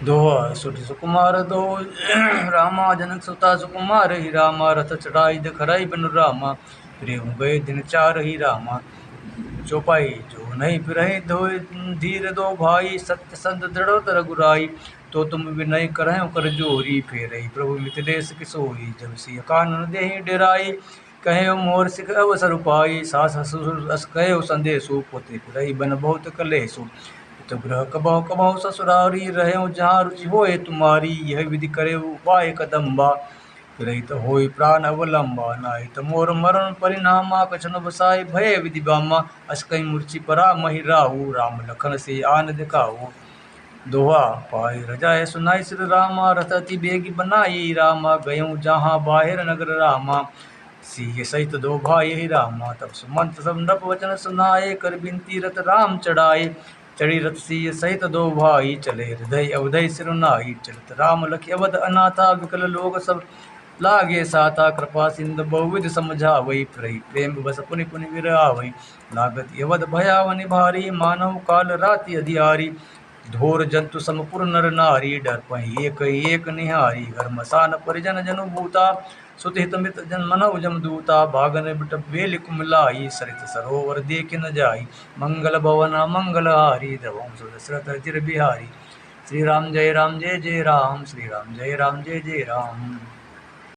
दोहा सुठ सुकुमार दो रामा जनक सुता सुकुमार ही रामा रथ चढ़ाई दखराई बन रामा प्रेम गए दिन चार ही रामा चौपाई जो नहीं फिरहि धोए धीर दो भाई सत्य संत दृढ़ रघुराई तो तुम विनय करहु कर जोरी फेरहि प्रभु मिथिलेश किशोरी जब सिय कानन देहि डेराई कहे मोर सिख अवसर पाई सास ससुर अस कहे संदेशु पोते फिरहि बन बहुत कलेसु तो ग्रह कबहु कबहु ससुरारी रहे जहाँ रुचि होए तुम्हारी यह विधि करे उपाय कदम्बा रहित होई प्राण अवलंबा नाहित मोर मरण परिणामा कछन बसाई भय विधि बामा अस्कई मूर्छि परा महि राहु राम लखन से आन दिखाऊ दोहा पाई रजाए सुनाई श्री रामा रथ अति बेगी बनाई रामा गयऊँ जहाँ बाहिर नगर रामा सिय सहित दो भाई ही रामा तब सुमंत सब नप वचन सुनाए कर बिनती रथ राम चढ़ाए चढ़ी रथ सिय सहित दो भाई चले हृदय अवधय सिरुनाई चलत राम लखि अवध अनाथा विकल लोग सब लागे साता कृपा सिंधु बहुविध समझावई प्रही प्रेम बस पुनि पुनि विरावई लागत यवद भयावनि भारी मानव काल राति अधियारी धोर जंतु समपुर नर नारी डर पही एक एक निहारी घर मसान परिजन जनु भूता सुत हित मित जन मनव जम दूता भागन बिट बेल कुमलाई सरित सरोवर देख न जाई मंगल भवन मंगल हारी द्रवम सुदशरथ चिर बिहारी श्री राम जय जय राम, श्री राम जय जय राम।